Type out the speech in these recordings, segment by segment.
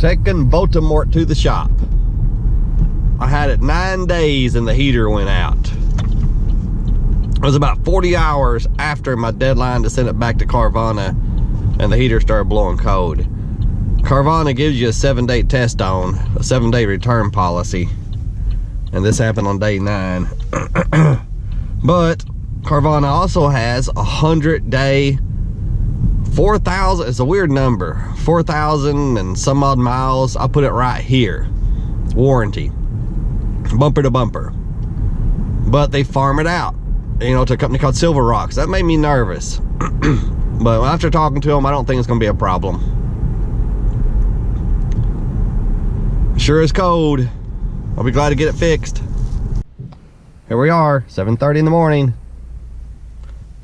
Taking Voldemort to the shop. I had it 9 days and the heater went out. It was about 40 hours after my deadline to send it back to Carvana and the heater started blowing cold. Carvana gives you a 7-day test on, a 7-day return policy. And this happened on day 9. But Carvana also has a 100-day 4,000, it's a weird number, 4,000 and some odd miles. I'll put it right here. Warranty, bumper to bumper. But they farm it out, you know, to a company called Silver Rocks. That made me nervous. But after talking to them, I don't think it's gonna be a problem. Sure is cold. I'll be glad to get it fixed. Here we are, 7:30 in the morning.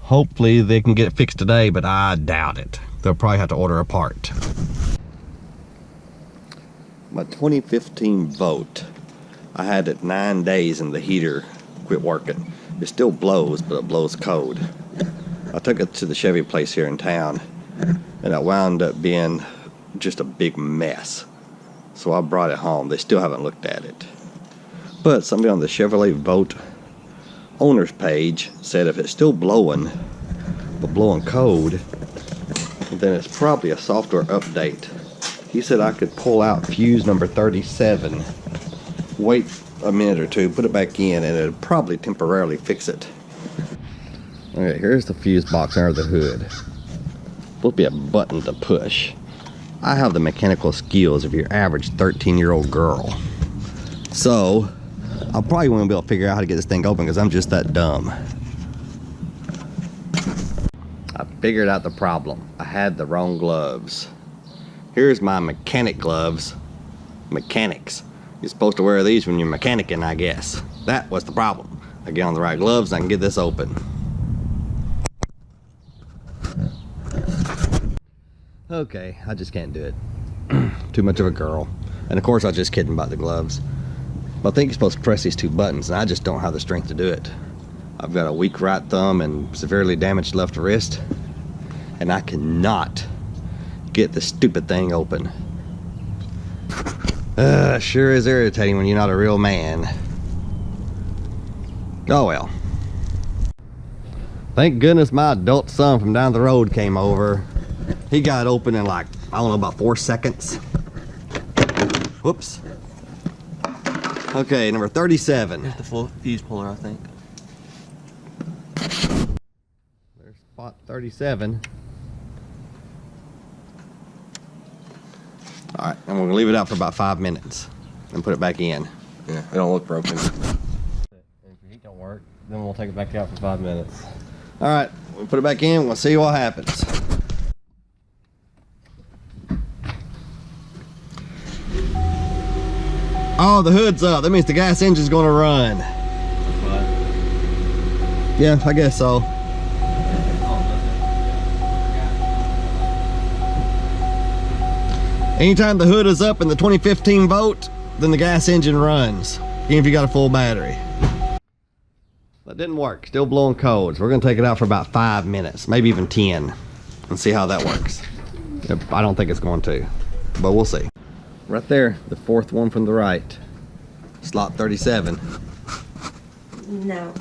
Hopefully they can get it fixed today, but I doubt it. They'll probably have to order a part. My 2015 Volt, I had it 9 days and the heater quit working. It still blows, but it blows cold. I took it to the Chevy place here in town, and it wound up being just a big mess. So I brought it home. They still haven't looked at it. But somebody on the Chevrolet Volt owner's page said if it's still blowing, but blowing cold, then it's probably a software update. He said I could pull out fuse number 37, wait a minute or two, put it back in, and it'll probably temporarily fix it. Okay, here's the fuse box under the hood. Supposed to be a button to push. I have the mechanical skills of your average 13-year-old girl. So I probably won't be able to figure out how to get this thing open because I'm just that dumb. I figured out the problem. I had the wrong gloves. Here's my mechanic gloves. Mechanics. You're supposed to wear these when you're mechanicking, I guess. That was the problem. I get on the right gloves and I can get this open. Okay, I just can't do it. Too much of a girl. And of course I was just kidding about the gloves. But I think you're supposed to press these 2 buttons, and I just don't have the strength to do it. I've got a weak right thumb and severely damaged left wrist, and I cannot get the stupid thing open. Sure is irritating when you're not a real man. Oh well. Thank goodness my adult son from down the road came over. He got it open in like, I don't know, about 4 seconds. Whoops. Okay, number 37. There's the full fuse puller, I think. There's spot 37. Alright, I'm going to leave it out for about 5 minutes and put it back in. Yeah, it don't look broken. If the heat don't work, then we'll take it back out for 5 minutes. Alright, we'll put it back in, we'll see what happens. Oh, the hood's up. That means the gas engine's gonna run. What? Yeah, I guess so. Anytime the hood is up in the 2015 Volt, then the gas engine runs, even if you got a full battery. That didn't work. Still blowing cold. So we're gonna take it out for about 5 minutes, maybe even 10, and see how that works. I don't think it's going to, but we'll see. Right there, the 4th one from the right. Slot 37. No.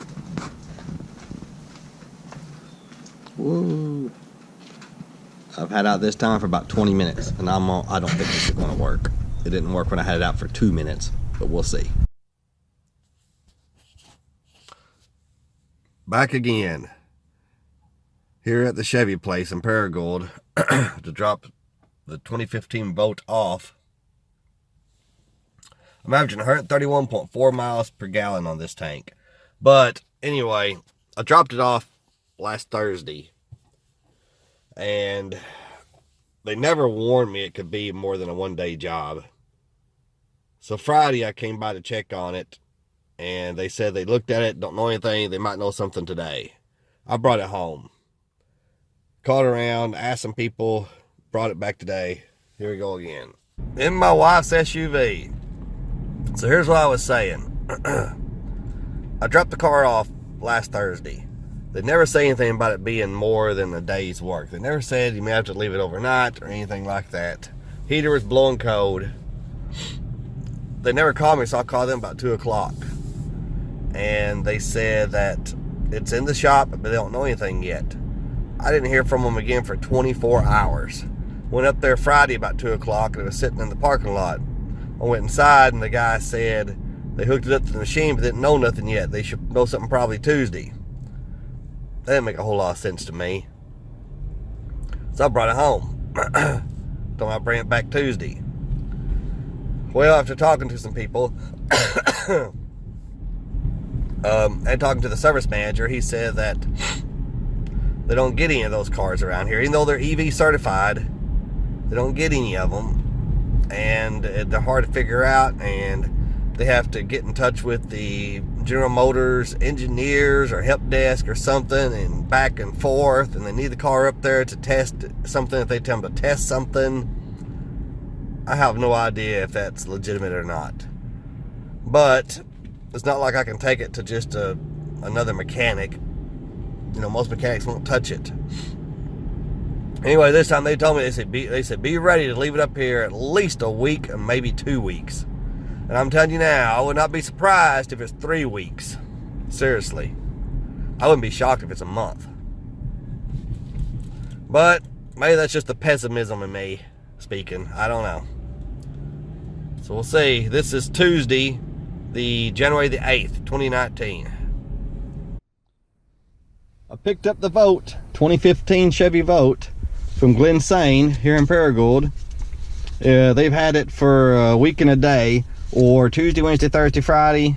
Whoa. I've had it out this time for about 20 minutes, and I don't think this is going to work. It didn't work when I had it out for 2 minutes, but we'll see. Back again. Here at the Chevy place in Paragould to drop the 2015 Volt off. I'm averaging 131.4 miles per gallon on this tank. But anyway, I dropped it off last Thursday. And they never warned me it could be more than a 1-day job. So Friday I came by to check on it. And they said they looked at it, don't know anything. They might know something today. I brought it home. Called around, asked some people, brought it back today. Here we go again. In my wife's SUV. So here's what I was saying. I dropped the car off last Thursday. They never say anything about it being more than a day's work. They never said you may have to leave it overnight or anything like that. Heater was blowing cold. They never called me, so I called them about 2 o'clock. And they said that it's in the shop, but they don't know anything yet. I didn't hear from them again for 24 hours. Went up there Friday about 2 o'clock, and it was sitting in the parking lot. I went inside, and the guy said they hooked it up to the machine, but didn't know nothing yet. They should know something probably Tuesday. That didn't make a whole lot of sense to me. So I brought it home. Thought I'd bring it back Tuesday. Well, after talking to some people, and talking to the service manager, he said that they don't get any of those cars around here. Even though they're EV certified, they don't get any of them. And they're hard to figure out, and they have to get in touch with the General Motors engineers or help desk or something, and back and forth, and they need the car up there to test something if they tell them to test something. I have no idea if that's legitimate or not. But it's not like I can take it to just another mechanic. You know, most mechanics won't touch it. Anyway, this time they told me, they said be ready to leave it up here at least a week and maybe 2 weeks. And I'm telling you now, I would not be surprised if it's 3 weeks. Seriously. I wouldn't be shocked if it's a month. But maybe that's just the pessimism in me speaking. I don't know. So we'll see. This is Tuesday, the January the 8th, 2019. I picked up the Volt, 2015 Chevy Volt from Glen Sane here in Paragould. They've had it for a week and a day, or Tuesday, Wednesday, Thursday, Friday,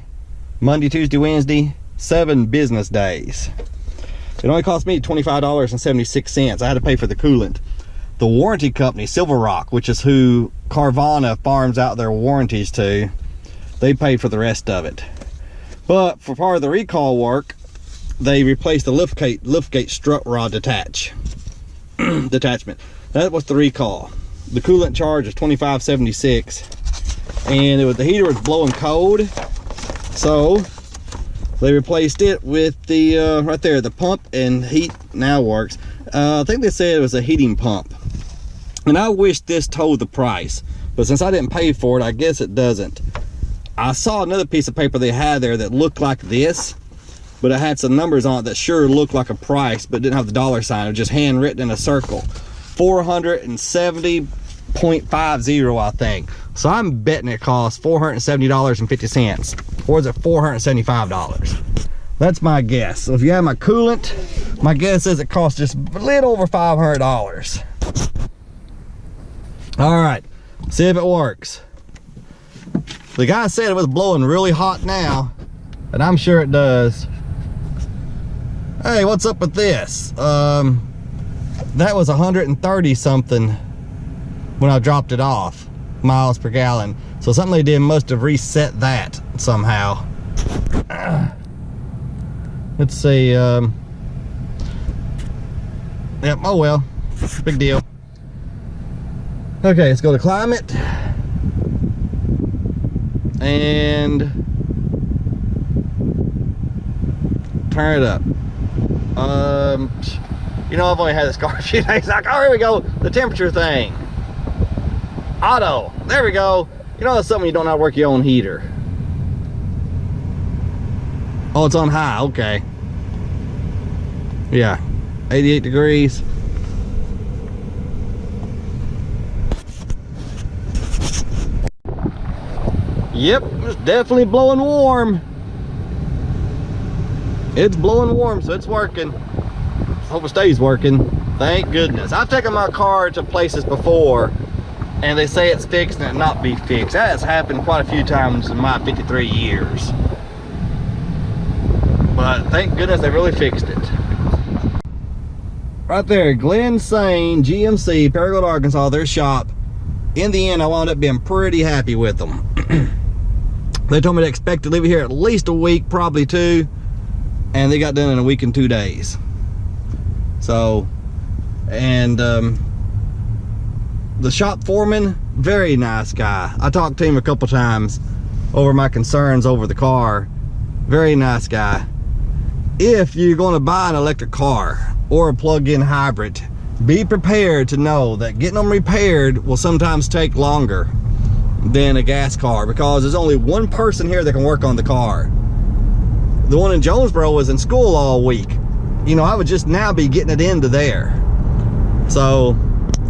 Monday, Tuesday, Wednesday, 7 business days. It only cost me $25.76. I had to pay for the coolant. The warranty company, Silver Rock, which is who Carvana farms out their warranties to, they paid for the rest of it. But for part of the recall work, they replaced the liftgate strut rod detachment. That was the recall. The coolant charge is $25.76, and the heater was blowing cold, so they replaced it with the right there, the pump and heat now works. I think they said it was a heating pump, and I wish this told the price, but since I didn't pay for it, I guess it doesn't. I saw another piece of paper they had there that looked like this, but it had some numbers on it that sure looked like a price, but didn't have the dollar sign. It was just handwritten in a circle. $470.50, I think. So I'm betting it costs $470.50, or is it $475? That's my guess. So if you have my coolant, my guess is it costs just a little over $500. All right, see if it works. The guy said it was blowing really hot now, and I'm sure it does. Hey, what's up with this? That was 130 something when I dropped it off, miles per gallon. So something they did must have reset that somehow. Let's see. Yep, oh well, big deal. Okay, let's go to climate. And turn it up. You know, I've only had this car a few days. Like, oh, here we go, the temperature thing. Auto, there we go. You know, that's something you don't know how to work your own heater. Oh, it's on high, okay. Yeah, 88 degrees. Yep, it's definitely blowing warm. It's blowing warm, so it's working. Hope it stays working. Thank goodness. I've taken my car to places before, and they say it's fixed and it not be fixed. That has happened quite a few times in my 53 years. But thank goodness they really fixed it. Right there, Glen Sane GMC, Paragould, Arkansas, their shop. In the end, I wound up being pretty happy with them. They told me to expect to leave it here at least a week, probably 2. And they got done in a week and 2 days. So, and the shop foreman, very nice guy. I talked to him a couple times over my concerns over the car. Very nice guy. If you're going to buy an electric car or a plug-in hybrid, be prepared to know that getting them repaired will sometimes take longer than a gas car, because there's only one person here that can work on the car. The one in Jonesboro was in school all week. You know, I would just now be getting it into there. So,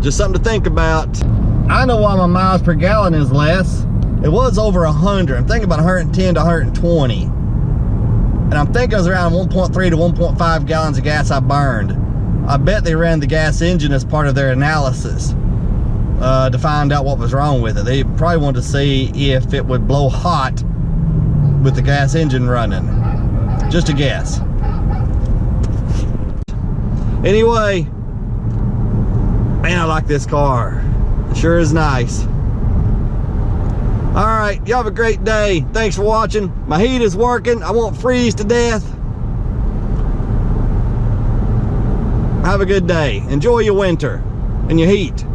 just something to think about. I know why my miles per gallon is less. It was over 100. I'm thinking about 110 to 120. And I'm thinking it was around 1.3 to 1.5 gallons of gas I burned. I bet they ran the gas engine as part of their analysis to find out what was wrong with it. They probably wanted to see if it would blow hot with the gas engine running. Just a guess. Anyway, man, I like this car. It sure is nice. All right, y'all have a great day. Thanks for watching. My heat is working. I won't freeze to death. Have a good day. Enjoy your winter and your heat.